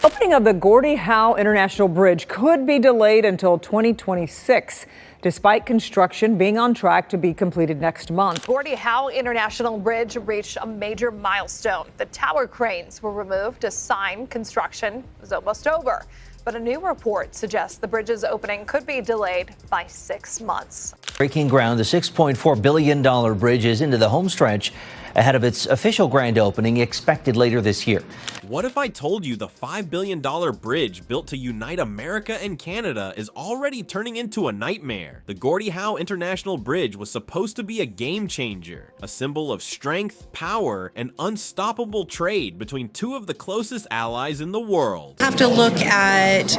Opening of the Gordie Howe International Bridge could be delayed until 2026, despite construction being on track to be completed next month. Gordie Howe International Bridge reached a major milestone. The tower cranes were removed, a sign construction was almost over. But a new report suggests the bridge's opening could be delayed by 6 months. Breaking ground, the $6.4 billion bridge is into the home stretch ahead of its official grand opening expected later this year. What if I told you the $5 billion bridge built to unite America and Canada is already turning into a nightmare? The Gordie Howe International Bridge was supposed to be a game changer, a symbol of strength, power, and unstoppable trade between two of the closest allies in the world. Have to look at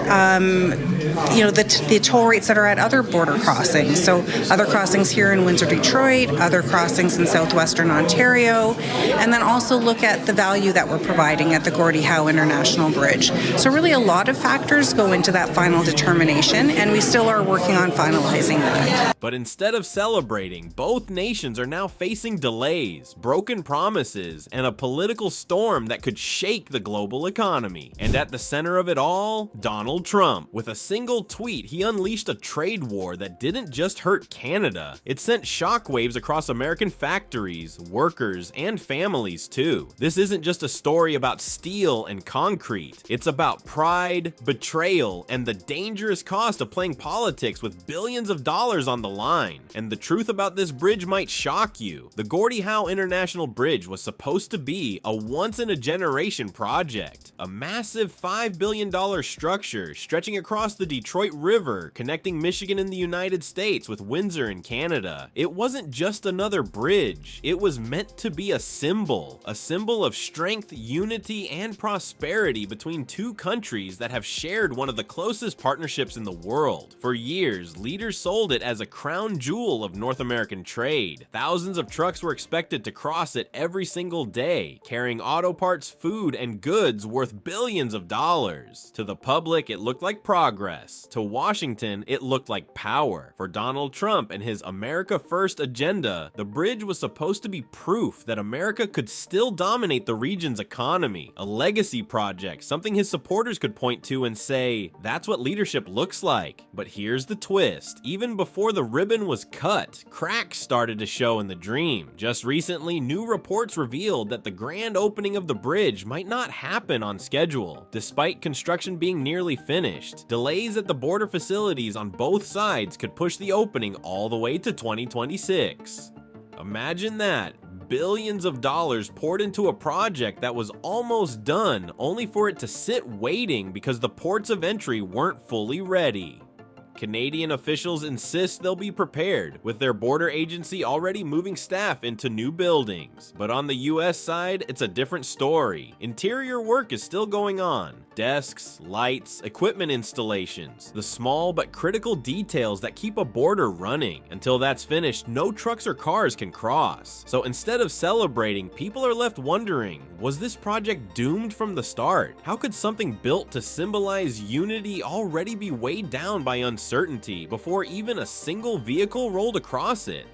the toll rates that are at other border crossings. So other crossings here in Windsor, Detroit, other crossings in southwestern Ontario, and then also look at the value that we're providing at the Gordie Howe International Bridge. So really a lot of factors go into that final determination, and we still are working on finalizing that. But instead of celebrating, both nations are now facing delays, broken promises, and a political storm that could shake the global economy. And at the center of it all, Donald Trump. With a single tweet, he unleashed a trade war that didn't just hurt Canada. It sent shockwaves across American factories, workers, and families too. This isn't just a story about steel and concrete. It's about pride, betrayal, and the dangerous cost of playing politics with billions of dollars on the line. And the truth about this bridge might shock you. The Gordie Howe International Bridge was supposed to be a once-in-a-generation project. A massive $5 billion structure stretching across the Detroit River, connecting Michigan and the United States with Windsor in Canada. It wasn't just another bridge. It was meant to be a symbol of strength, unity, and prosperity between two countries that have shared one of the closest partnerships in the world. For years, leaders sold it as a crown jewel of North American trade. Thousands of trucks were expected to cross it every single day, carrying auto parts, food, and goods worth billions of dollars. To the public, it looked like progress. To Washington, it looked like power. For Donald Trump and his America First agenda, the bridge was supposed to be proof that America could still dominate the region's economy. A legacy project, something his supporters could point to and say, that's what leadership looks like. But here's the twist. Even before the ribbon was cut, cracks started to show in the dream. Just recently, new reports revealed that the grand opening of the bridge might not happen on schedule. Despite construction being nearly finished, delays at the border facilities on both sides could push the opening all the way to 2026. Imagine that. Billions of dollars poured into a project that was almost done, only for it to sit waiting because the ports of entry weren't fully ready. Canadian officials insist they'll be prepared, with their border agency already moving staff into new buildings. But on the US side, it's a different story. Interior work is still going on. Desks, lights, equipment installations, the small but critical details that keep a border running. Until that's finished, no trucks or cars can cross. So instead of celebrating, people are left wondering, was this project doomed from the start? How could something built to symbolize unity already be weighed down by uncertainty before even a single vehicle rolled across it?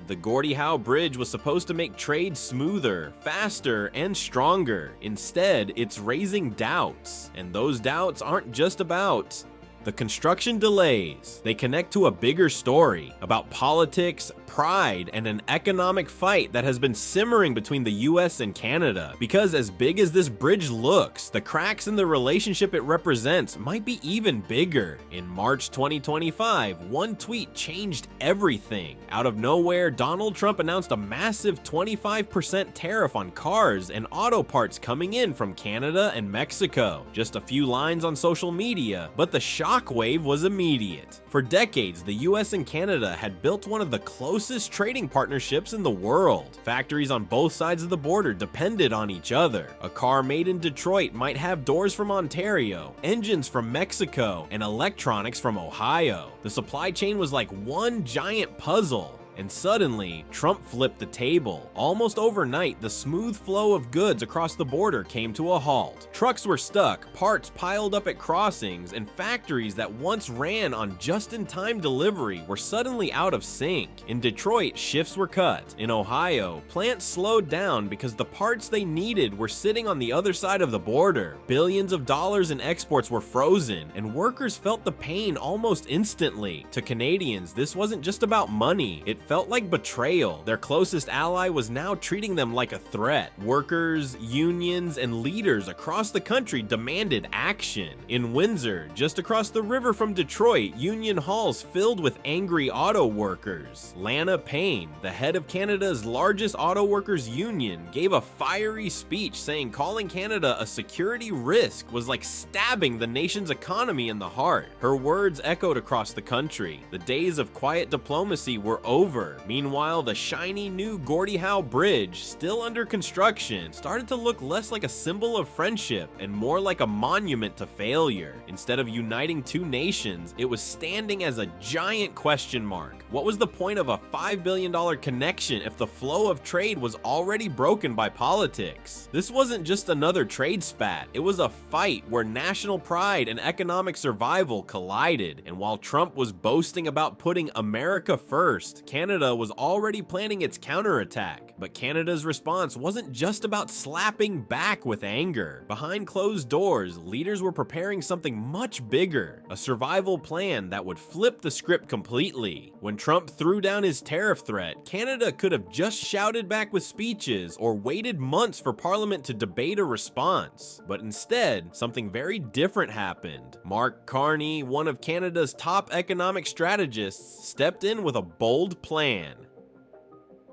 The Gordie Howe Bridge was supposed to make trade smoother, faster, and stronger. Instead, it's raising doubts. And those doubts aren't just about the construction delays. They connect to a bigger story about politics, pride, and an economic fight that has been simmering between the US and Canada. Because as big as this bridge looks, the cracks in the relationship it represents might be even bigger. In March 2025, one tweet changed everything. Out of nowhere, Donald Trump announced a massive 25% tariff on cars and auto parts coming in from Canada and Mexico. Just a few lines on social media, but the shockwave was immediate. For decades, the US and Canada had built one of the closest trading partnerships in the world. Factories on both sides of the border depended on each other. A car made in Detroit might have doors from Ontario, engines from Mexico, and electronics from Ohio. The supply chain was like one giant puzzle. And suddenly, Trump flipped the table. Almost overnight, the smooth flow of goods across the border came to a halt. Trucks were stuck, parts piled up at crossings, and factories that once ran on just-in-time delivery were suddenly out of sync. In Detroit, shifts were cut. In Ohio, plants slowed down because the parts they needed were sitting on the other side of the border. Billions of dollars in exports were frozen, and workers felt the pain almost instantly. To Canadians, this wasn't just about money. It felt like betrayal. Their closest ally was now treating them like a threat. Workers, unions, and leaders across the country demanded action. In Windsor, just across the river from Detroit, union halls filled with angry auto workers. Lana Payne, the head of Canada's largest auto workers union, gave a fiery speech saying calling Canada a security risk was like stabbing the nation's economy in the heart. Her words echoed across the country. The days of quiet diplomacy were over. Meanwhile, the shiny new Gordie Howe Bridge, still under construction, started to look less like a symbol of friendship and more like a monument to failure. Instead of uniting two nations, it was standing as a giant question mark. What was the point of a $5 billion connection if the flow of trade was already broken by politics? This wasn't just another trade spat, it was a fight where national pride and economic survival collided. And while Trump was boasting about putting America first, Canada was already planning its counterattack. But Canada's response wasn't just about slapping back with anger. Behind closed doors, leaders were preparing something much bigger, a survival plan that would flip the script completely. When Trump threw down his tariff threat, Canada could have just shouted back with speeches or waited months for Parliament to debate a response. But instead, something very different happened. Mark Carney, one of Canada's top economic strategists, stepped in with a bold plan.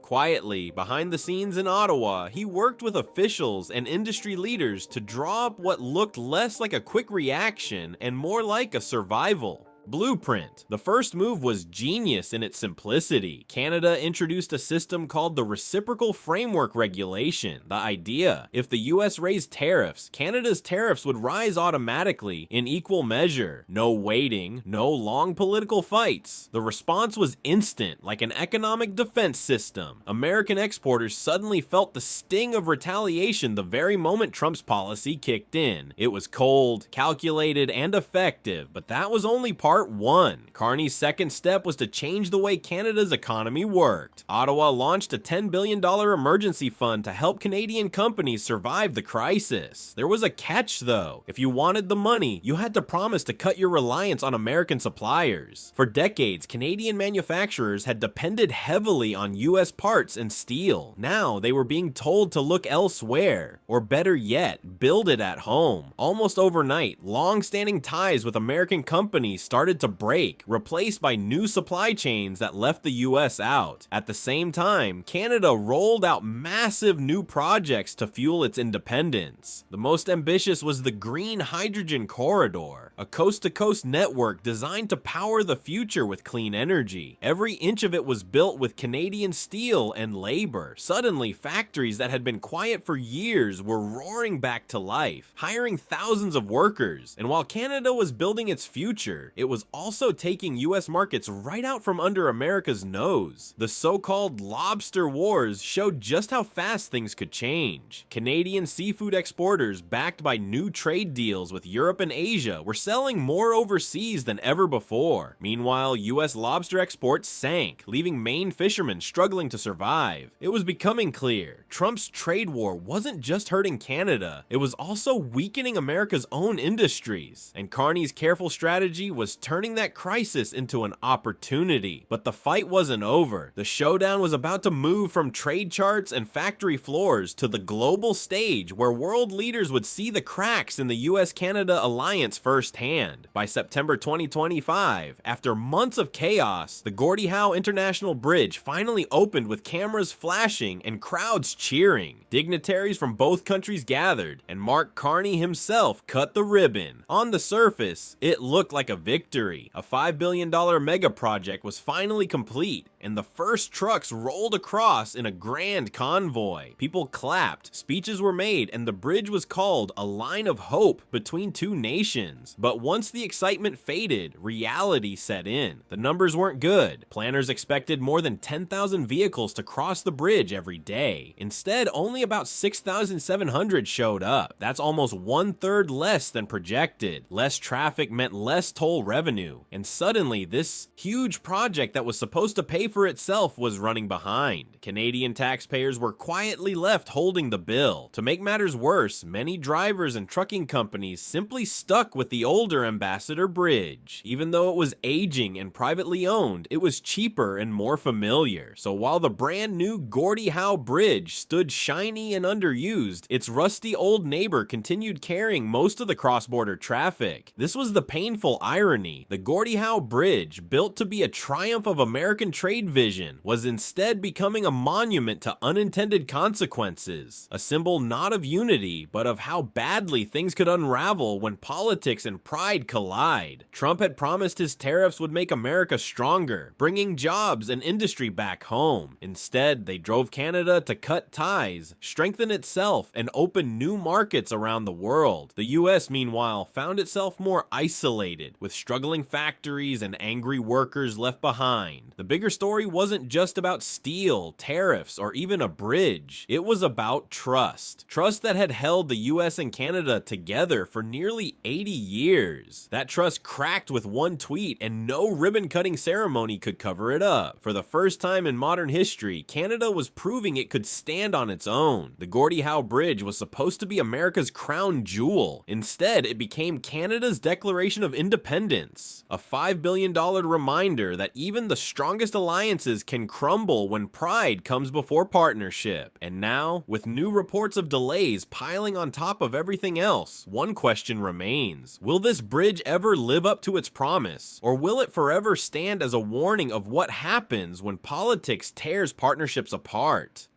Quietly, behind the scenes in Ottawa, he worked with officials and industry leaders to draw up what looked less like a quick reaction and more like a survival blueprint. The first move was genius in its simplicity. Canada introduced a system called the Reciprocal Framework Regulation. The idea, if the US raised tariffs, Canada's tariffs would rise automatically in equal measure. No waiting, no long political fights. The response was instant, like an economic defense system. American exporters suddenly felt the sting of retaliation the very moment Trump's policy kicked in. It was cold, calculated, and effective, but that was only part one. Carney's second step was to change the way Canada's economy worked. Ottawa launched a $10 billion emergency fund to help Canadian companies survive the crisis. There was a catch though. If you wanted the money, you had to promise to cut your reliance on American suppliers. For decades, Canadian manufacturers had depended heavily on US parts and steel. Now they were being told to look elsewhere, or better yet, build it at home. Almost overnight, long-standing ties with American companies started to break, replaced by new supply chains that left the US out. At the same time, Canada rolled out massive new projects to fuel its independence. The most ambitious was the Green Hydrogen Corridor, a coast-to-coast network designed to power the future with clean energy. Every inch of it was built with Canadian steel and labor. Suddenly, factories that had been quiet for years were roaring back to life, hiring thousands of workers. And while Canada was building its future, it was also taking US markets right out from under America's nose. The so-called lobster wars showed just how fast things could change. Canadian seafood exporters, backed by new trade deals with Europe and Asia, were selling more overseas than ever before. Meanwhile, US lobster exports sank, leaving Maine fishermen struggling to survive. It was becoming clear, Trump's trade war wasn't just hurting Canada, it was also weakening America's own industries. And Carney's careful strategy was turning that crisis into an opportunity. But the fight wasn't over. The showdown was about to move from trade charts and factory floors to the global stage, where world leaders would see the cracks in the US-Canada alliance firsthand. By September 2025, after months of chaos, the Gordie Howe International Bridge finally opened with cameras flashing and crowds cheering. Dignitaries from both countries gathered, and Mark Carney himself cut the ribbon. On the surface, it looked like a victory. victory. A $5 billion mega project was finally complete, and the first trucks rolled across in a grand convoy. People clapped, speeches were made, and the bridge was called a line of hope between two nations. But once the excitement faded, reality set in. The numbers weren't good. Planners expected more than 10,000 vehicles to cross the bridge every day. Instead, only about 6,700 showed up. That's almost 1/3 less than projected. Less traffic meant less toll revenue. And suddenly, this huge project that was supposed to pay for itself was running behind. Canadian taxpayers were quietly left holding the bill. To make matters worse, many drivers and trucking companies simply stuck with the older Ambassador Bridge. Even though it was aging and privately owned, it was cheaper and more familiar. So while the brand new Gordie Howe Bridge stood shiny and underused, its rusty old neighbor continued carrying most of the cross-border traffic. This was the painful irony. The Gordie Howe Bridge, built to be a triumph of American trade vision, was instead becoming a monument to unintended consequences. A symbol not of unity, but of how badly things could unravel when politics and pride collide. Trump had promised his tariffs would make America stronger, bringing jobs and industry back home. Instead, they drove Canada to cut ties, strengthen itself, and open new markets around the world. The US, meanwhile, found itself more isolated, with struggling factories and angry workers left behind. The bigger story wasn't just about steel, tariffs, or even a bridge. It was about trust. Trust that had held the US and Canada together for nearly 80 years. That trust cracked with one tweet, and no ribbon-cutting ceremony could cover it up. For the first time in modern history, Canada was proving it could stand on its own. The Gordie Howe Bridge was supposed to be America's crown jewel. Instead, it became Canada's Declaration of Independence, a $5 billion reminder that even the strongest alliances can crumble when pride comes before partnership. And now, with new reports of delays piling on top of everything else, one question remains. Will this bridge ever live up to its promise? Or will it forever stand as a warning of what happens when politics tears partnerships apart?